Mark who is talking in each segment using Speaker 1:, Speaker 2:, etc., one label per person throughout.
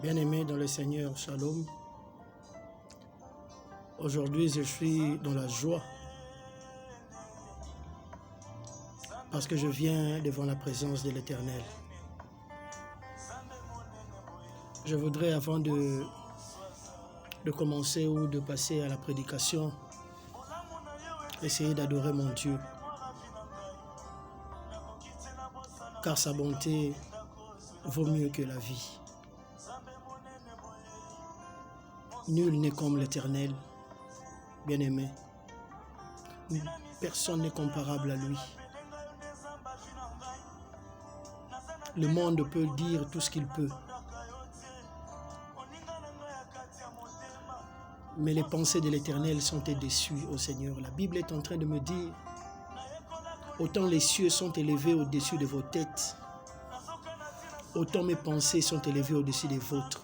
Speaker 1: Bien-aimé dans le Seigneur, Shalom. Aujourd'hui, je suis dans la joie parce que je viens devant la présence de l'Éternel. Je voudrais, avant de commencer ou de passer à la prédication, essayer d'adorer mon Dieu, car sa bonté vaut mieux que la vie. Nul n'est comme l'Éternel, bien-aimé. Personne n'est comparable à lui. Le monde peut dire tout ce qu'il peut, mais les pensées de l'Éternel sont au-dessus, au Seigneur. La Bible est en train de me dire, autant les cieux sont élevés au-dessus de vos têtes, autant mes pensées sont élevées au-dessus des vôtres.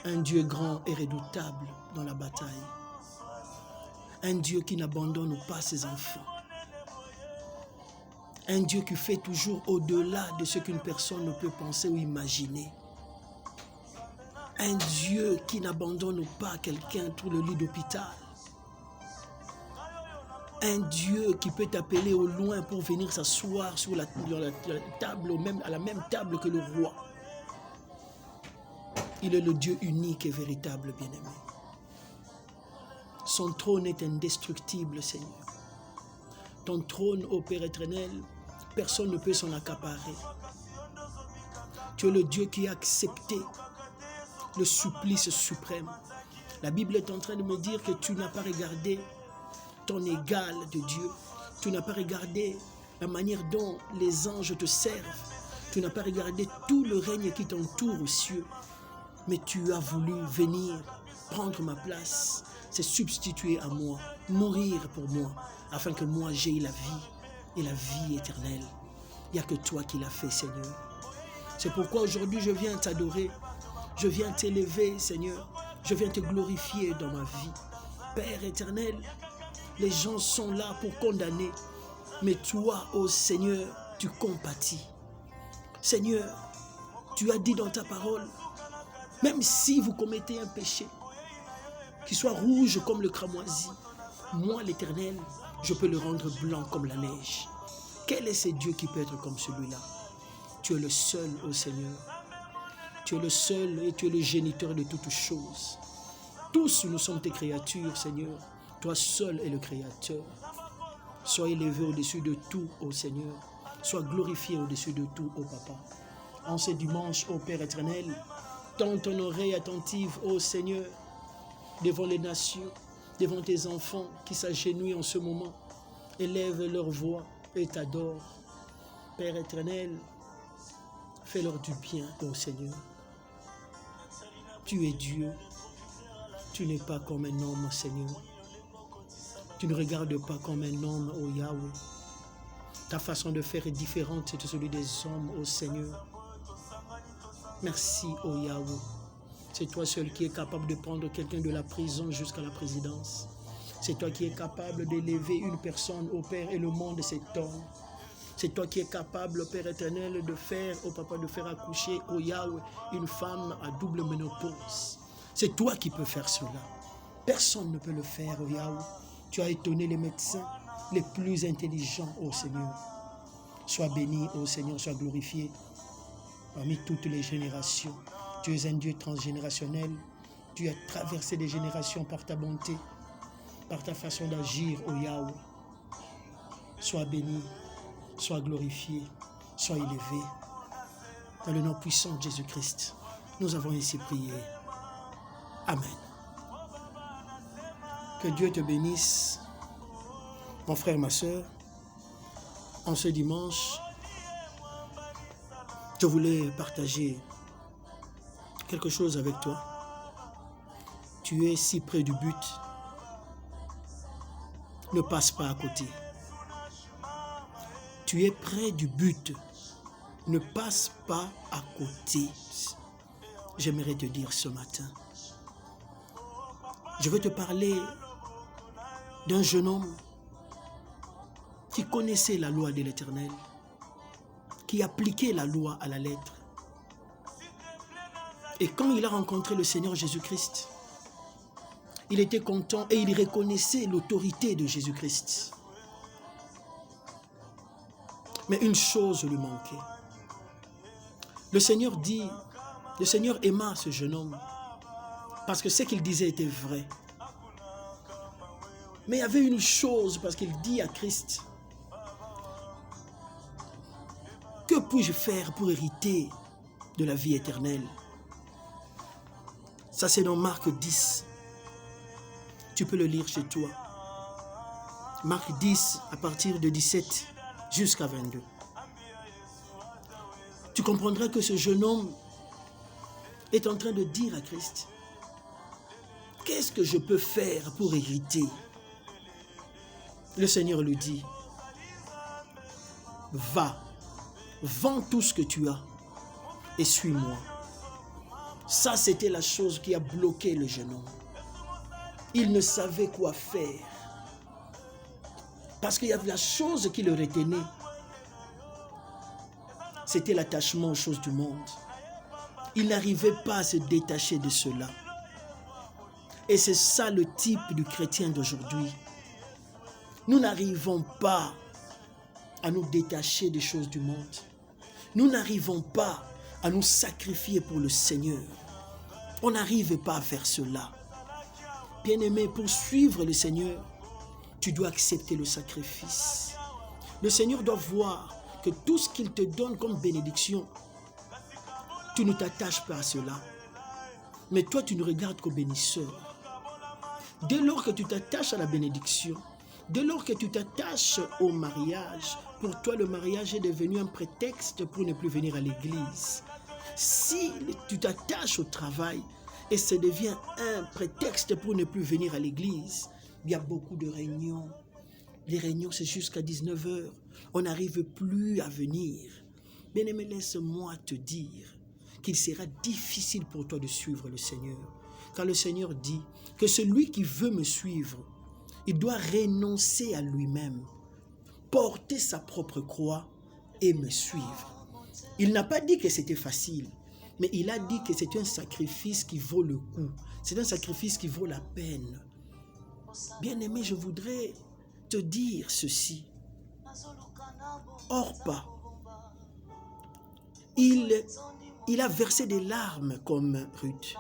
Speaker 1: Un Dieu grand et redoutable dans la bataille. Un Dieu qui n'abandonne pas ses enfants. Un Dieu qui fait toujours au-delà de ce qu'une personne ne peut penser ou imaginer. Un Dieu qui n'abandonne pas quelqu'un sur le lit d'hôpital. Un Dieu qui peut t'appeler au loin pour venir s'asseoir sur la table, à la même table que le roi. Il est le Dieu unique et véritable, bien-aimé. Son trône est indestructible, Seigneur. Ton trône, ô Père éternel, personne ne peut s'en accaparer. Tu es le Dieu qui a accepté le supplice suprême. La Bible est en train de me dire que tu n'as pas regardé ton égal de Dieu. Tu n'as pas regardé la manière dont les anges te servent. Tu n'as pas regardé tout le règne qui t'entoure aux cieux. Mais tu as voulu venir prendre ma place, se substituer à moi, mourir pour moi, afin que moi j'aie la vie et la vie éternelle. Il n'y a que toi qui l'as fait, Seigneur. C'est pourquoi aujourd'hui je viens t'adorer, je viens t'élever, Seigneur, je viens te glorifier dans ma vie. Père éternel, les gens sont là pour condamner, mais toi, ô Seigneur, tu compatis. Seigneur, tu as dit dans ta parole, même si vous commettez un péché, qui soit rouge comme le cramoisi, moi l'Éternel, je peux le rendre blanc comme la neige. Quel est ce Dieu qui peut être comme celui-là? Tu es le seul, ô Seigneur. Tu es le seul et tu es le géniteur de toutes choses. Tous nous sommes tes créatures, Seigneur. Toi seul es le Créateur. Sois élevé au-dessus de tout, ô Seigneur. Sois glorifié au-dessus de tout, ô Papa. En ce dimanche, ô Père éternel, tends ton oreille attentive, ô Seigneur, devant les nations, devant tes enfants qui s'agenouillent en ce moment, élèvent leur voix et t'adorent. Père éternel, fais-leur du bien, ô Seigneur. Tu es Dieu. Tu n'es pas comme un homme, Seigneur. Tu ne regardes pas comme un homme, ô Yahweh. Ta façon de faire est différente de celui des hommes, ô Seigneur. Merci, ô Yahweh. C'est toi seul qui es capable de prendre quelqu'un de la prison jusqu'à la présidence. C'est toi qui es capable d'élever une personne au Père et le monde s'étonne. C'est toi qui es capable, Père éternel, de faire, au Papa, de faire accoucher, au Yahweh, une femme à double ménopause. C'est toi qui peux faire cela. Personne ne peut le faire, au Yahweh. Tu as étonné les médecins les plus intelligents, ô Seigneur. Sois béni, ô Seigneur, sois glorifié parmi toutes les générations. Tu es un Dieu transgénérationnel. Tu as traversé des générations par ta bonté, par ta façon d'agir, ô Yahweh. Sois béni, sois glorifié, sois élevé. Dans le nom puissant de Jésus-Christ, nous avons ainsi prié. Amen. Que Dieu te bénisse, mon frère, ma soeur. En ce dimanche, je voulais partager quelque chose avec toi. Tu es si près du but. Ne passe pas à côté. Tu es près du but. Ne passe pas à côté. J'aimerais te dire ce matin. Je veux te parler d'un jeune homme qui connaissait la loi de l'Éternel, qui appliquait la loi à la lettre. Et quand il a rencontré le Seigneur Jésus-Christ, il était content et il reconnaissait l'autorité de Jésus-Christ. Mais une chose lui manquait. Le Seigneur aima ce jeune homme parce que ce qu'il disait était vrai. Mais il y avait une chose, parce qu'il dit à Christ, que puis-je faire pour hériter de la vie éternelle? Ça, c'est dans Marc 10. Tu peux le lire chez toi. Marc 10, à partir de 17 jusqu'à 22. Tu comprendras que ce jeune homme est en train de dire à Christ, qu'est-ce que je peux faire pour hériter? Le Seigneur lui dit, va, vends tout ce que tu as et suis-moi. Ça, c'était la chose qui a bloqué le jeune homme. Il ne savait quoi faire. Parce qu'il y avait la chose qui le retenait. C'était l'attachement aux choses du monde. Il n'arrivait pas à se détacher de cela. Et c'est ça le type du chrétien d'aujourd'hui. Nous n'arrivons pas à nous détacher des choses du monde. Nous n'arrivons pas à nous sacrifier pour le Seigneur. On n'arrive pas à faire cela. Bien-aimé, pour suivre le Seigneur, tu dois accepter le sacrifice. Le Seigneur doit voir que tout ce qu'il te donne comme bénédiction, tu ne t'attaches pas à cela. Mais toi, tu ne regardes qu'au bénisseur. Dès lors que tu t'attaches à la bénédiction, dès lors que tu t'attaches au mariage, pour toi, le mariage est devenu un prétexte pour ne plus venir à l'église. Si tu t'attaches au travail et ça devient un prétexte pour ne plus venir à l'église, il y a beaucoup de réunions. Les réunions, c'est jusqu'à 19h. On n'arrive plus à venir. Bien-aimé, laisse-moi te dire qu'il sera difficile pour toi de suivre le Seigneur. Car le Seigneur dit que celui qui veut me suivre, il doit renoncer à lui-même, porter sa propre croix et me suivre. Il n'a pas dit que c'était facile, mais il a dit que c'est un sacrifice qui vaut le coup. C'est un sacrifice qui vaut la peine. Bien-aimé, je voudrais te dire ceci. Orpa, il a versé des larmes comme Ruth.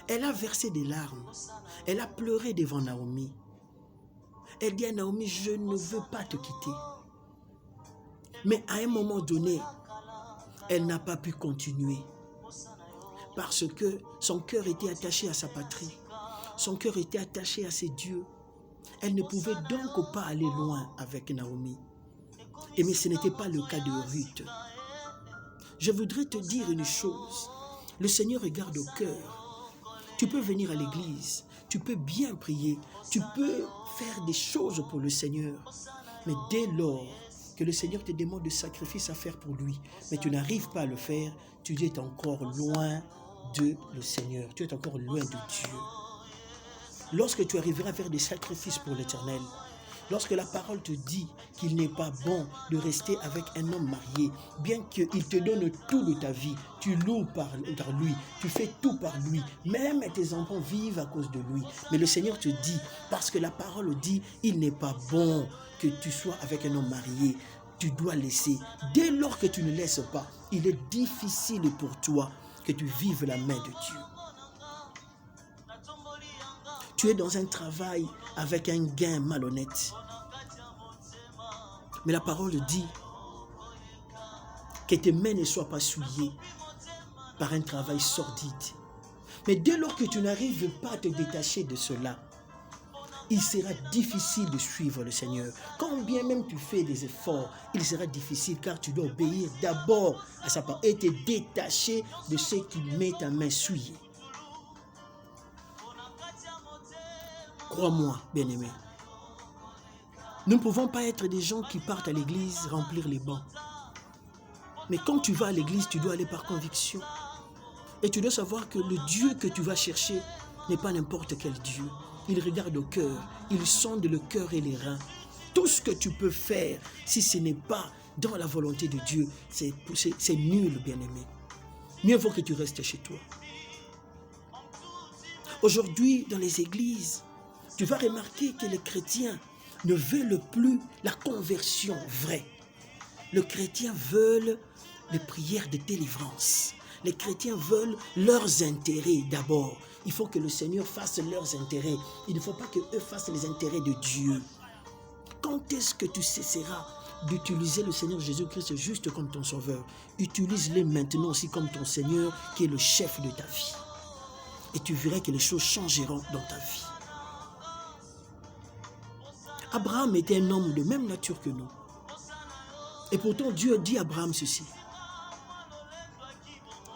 Speaker 1: Elle a versé des larmes. Elle a pleuré devant Naomi. Elle dit à Naomi, je ne veux pas te quitter. Mais à un moment donné, elle n'a pas pu continuer. Parce que son cœur était attaché à sa patrie. Son cœur était attaché à ses dieux. Elle ne pouvait donc pas aller loin avec Naomi. Mais ce n'était pas le cas de Ruth. Je voudrais te dire une chose. Le Seigneur regarde au cœur. Tu peux venir à l'église. Tu peux bien prier. Tu peux faire des choses pour le Seigneur. Mais dès lors que le Seigneur te demande de sacrifices à faire pour lui, mais tu n'arrives pas à le faire, tu es encore loin de le Seigneur. Tu es encore loin de Dieu. Lorsque tu arriveras à faire des sacrifices pour l'Éternel, lorsque la parole te dit qu'il n'est pas bon de rester avec un homme marié, bien qu'il te donne tout de ta vie, tu loues par lui, tu fais tout par lui, même tes enfants vivent à cause de lui. Mais le Seigneur te dit, parce que la parole dit, il n'est pas bon que tu sois avec un homme marié, tu dois laisser. Dès lors que tu ne laisses pas, il est difficile pour toi que tu vives la main de Dieu. Tu es dans un travail avec un gain malhonnête. Mais la parole dit que tes mains ne soient pas souillées par un travail sordide. Mais dès lors que tu n'arrives pas à te détacher de cela, il sera difficile de suivre le Seigneur. Quand bien même tu fais des efforts, il sera difficile car tu dois obéir d'abord à sa parole et te détacher de ce qui met ta main souillée. Crois-moi, bien-aimé. Nous ne pouvons pas être des gens qui partent à l'église remplir les bancs. Mais quand tu vas à l'église, tu dois aller par conviction. Et tu dois savoir que le Dieu que tu vas chercher n'est pas n'importe quel Dieu. Il regarde au cœur, il sonde le cœur et les reins. Tout ce que tu peux faire, si ce n'est pas dans la volonté de Dieu, c'est nul, bien-aimé. mieux vaut que tu restes chez toi. Aujourd'hui, dans les églises, tu vas remarquer que les chrétiens ne veulent plus la conversion vraie. Les chrétiens veulent les prières de délivrance. Les chrétiens veulent leurs intérêts d'abord. Il faut que le Seigneur fasse leurs intérêts. Il ne faut pas qu'eux fassent les intérêts de Dieu. Quand est-ce que tu cesseras d'utiliser le Seigneur Jésus-Christ juste comme ton sauveur? Utilise-le maintenant aussi comme ton Seigneur qui est le chef de ta vie. Et tu verras que les choses changeront dans ta vie. Abraham était un homme de même nature que nous. Et pourtant, Dieu dit à Abraham ceci.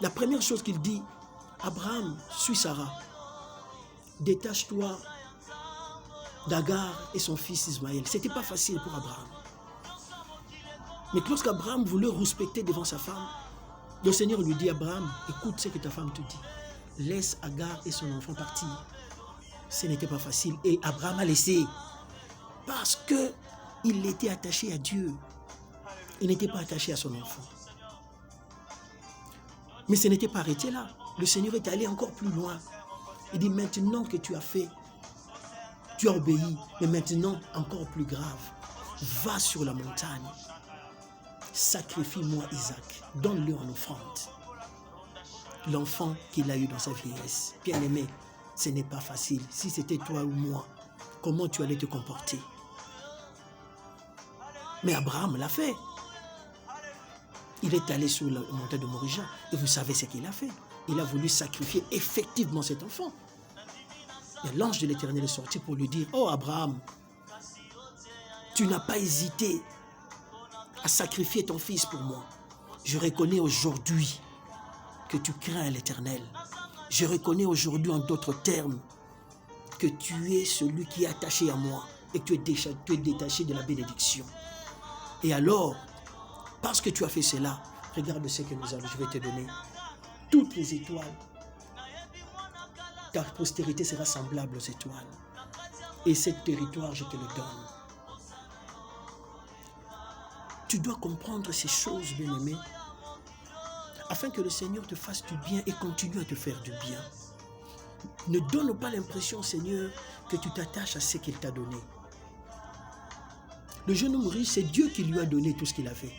Speaker 1: La première chose qu'il dit, Abraham, suis Sarah. Détache-toi d'Agar et son fils Ismaël. Ce n'était pas facile pour Abraham. Mais lorsqu'Abraham voulait respecter devant sa femme, le Seigneur lui dit, Abraham, écoute ce que ta femme te dit. Laisse Agar et son enfant partir. Ce n'était pas facile. Et Abraham a laissé. Parce qu'il était attaché à Dieu. Il n'était pas attaché à son enfant. Mais ce n'était pas arrêté là. Le Seigneur est allé encore plus loin. Il dit, maintenant que tu as fait, tu as obéi, mais maintenant, encore plus grave, va sur la montagne, sacrifie-moi Isaac, donne-le en offrande. L'enfant qu'il a eu dans sa vieillesse. Bien-aimé, ce n'est pas facile. Si c'était toi ou moi, comment tu allais te comporter? Mais Abraham l'a fait. Il est allé sur la montagne de Moriah et vous savez ce qu'il a fait. Il a voulu sacrifier effectivement cet enfant. Et l'ange de l'Éternel est sorti pour lui dire, oh Abraham, tu n'as pas hésité à sacrifier ton fils pour moi. Je reconnais aujourd'hui que tu crains l'Éternel. Je reconnais aujourd'hui en d'autres termes que tu es celui qui est attaché à moi et que tu es détaché de la bénédiction. Et alors, parce que tu as fait cela, regarde ce que je vais te donner. Toutes les étoiles, ta postérité sera semblable aux étoiles. Et ce territoire, je te le donne. Tu dois comprendre ces choses, bien-aimé, afin que le Seigneur te fasse du bien et continue à te faire du bien. Ne donne pas l'impression, Seigneur, que tu t'attaches à ce qu'il t'a donné. Le jeune homme riche, c'est Dieu qui lui a donné tout ce qu'il avait.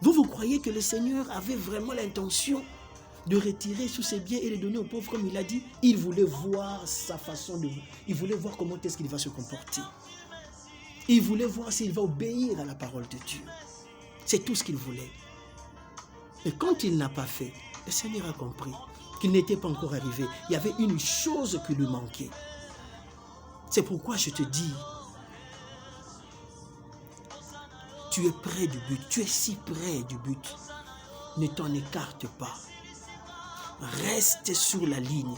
Speaker 1: Vous croyez que le Seigneur avait vraiment l'intention de retirer tous ses biens et les donner aux pauvres comme il a dit? Il voulait voir sa façon de... Il voulait voir comment est-ce qu'il va se comporter. Il voulait voir s'il va obéir à la parole de Dieu. C'est tout ce qu'il voulait. Mais quand il n'a pas fait, le Seigneur a compris qu'il n'était pas encore arrivé. Il y avait une chose qui lui manquait. C'est pourquoi je te dis, tu es près du but, tu es si près du but. Ne t'en écarte pas. Reste sur la ligne,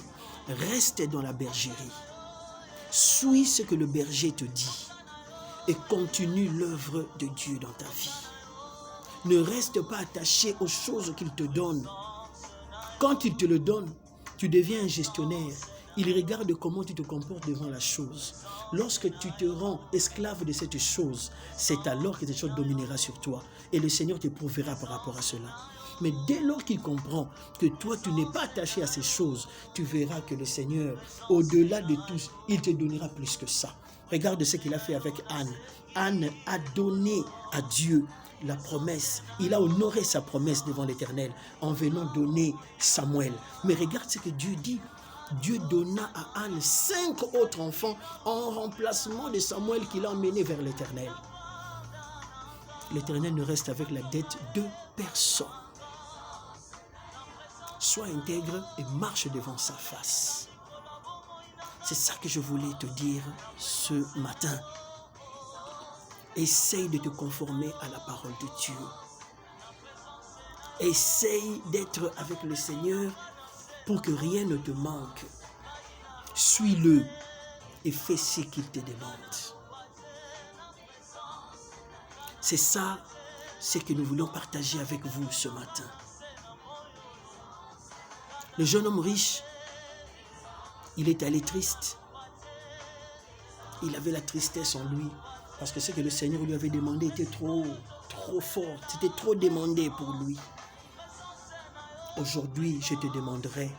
Speaker 1: reste dans la bergerie. Suis ce que le berger te dit et continue l'œuvre de Dieu dans ta vie. Ne reste pas attaché aux choses qu'il te donne. Quand il te le donne, tu deviens un gestionnaire. Il regarde comment tu te comportes devant la chose. Lorsque tu te rends esclave de cette chose, c'est alors que cette chose dominera sur toi. Et le Seigneur te prouvera par rapport à cela. Mais dès lors qu'il comprend que toi, tu n'es pas attaché à ces choses, tu verras que le Seigneur, au-delà de tout, il te donnera plus que ça. Regarde ce qu'il a fait avec Anne. Anne a donné à Dieu la promesse. Il a honoré sa promesse devant l'Éternel en venant donner Samuel. Mais regarde ce que Dieu dit. Dieu donna à Anne 5 autres enfants en remplacement de Samuel qu'il a emmené vers l'Éternel. L'Éternel ne reste avec la dette de personne. Sois intègre et marche devant sa face. C'est ça que je voulais te dire ce matin. Essaye de te conformer à la parole de Dieu. Essaye d'être avec le Seigneur pour que rien ne te manque. Suis-le et fais ce qu'il te demande. C'est ça, ce que nous voulons partager avec vous ce matin. Le jeune homme riche, il est allé triste. Il avait la tristesse en lui parce que ce que le Seigneur lui avait demandé était trop fort. C'était trop demandé pour lui. Aujourd'hui, je te demanderai,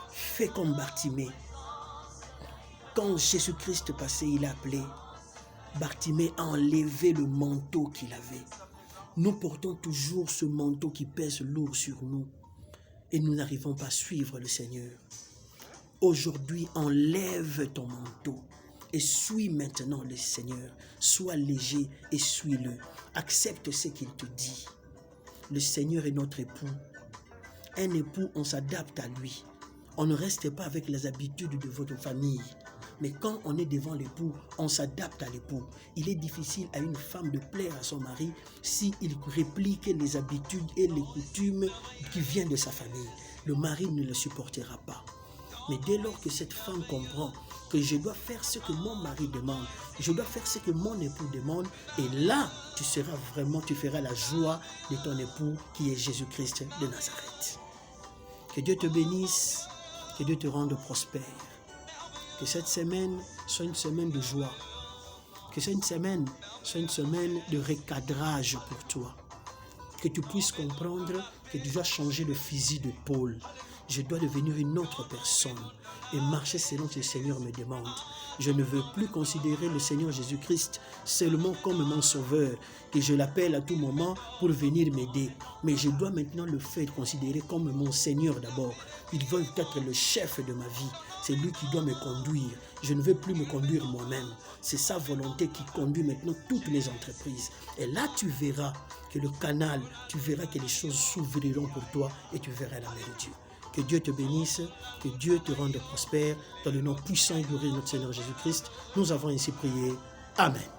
Speaker 1: fais comme Bartimée. Quand Jésus-Christ passait, il a appelé. Bartimée a enlevé le manteau qu'il avait. Nous portons toujours ce manteau qui pèse lourd sur nous et nous n'arrivons pas à suivre le Seigneur. Aujourd'hui, enlève ton manteau et suis maintenant le Seigneur. Sois léger et suis-le. Accepte ce qu'il te dit. Le Seigneur est notre époux. Un époux, on s'adapte à lui. On ne reste pas avec les habitudes de votre famille. Mais quand on est devant l'époux, on s'adapte à l'époux. Il est difficile à une femme de plaire à son mari s'il réplique les habitudes et les coutumes qui viennent de sa famille. Le mari ne le supportera pas. Mais dès lors que cette femme comprend que je dois faire ce que mon mari demande, je dois faire ce que mon époux demande, et là, tu feras la joie de ton époux qui est Jésus-Christ de Nazareth. Que Dieu te bénisse, que Dieu te rende prospère. Que cette semaine soit une semaine de joie. Que cette semaine soit une semaine de recadrage pour toi. Que tu puisses comprendre que tu dois changer le fusil d'épaule. Je dois devenir une autre personne et marcher selon ce que le Seigneur me demande. Je ne veux plus considérer le Seigneur Jésus-Christ seulement comme mon sauveur, que je l'appelle à tout moment pour venir m'aider. Mais je dois maintenant le faire considérer comme mon Seigneur d'abord. Il veut être le chef de ma vie. C'est lui qui doit me conduire. Je ne veux plus me conduire moi-même. C'est sa volonté qui conduit maintenant toutes les entreprises. Et là, tu verras que le canal, tu verras que les choses s'ouvriront pour toi et tu verras la main de Dieu. Que Dieu te bénisse, que Dieu te rende prospère. Dans le nom puissant et glorieux de notre Seigneur Jésus-Christ, nous avons ainsi prié. Amen.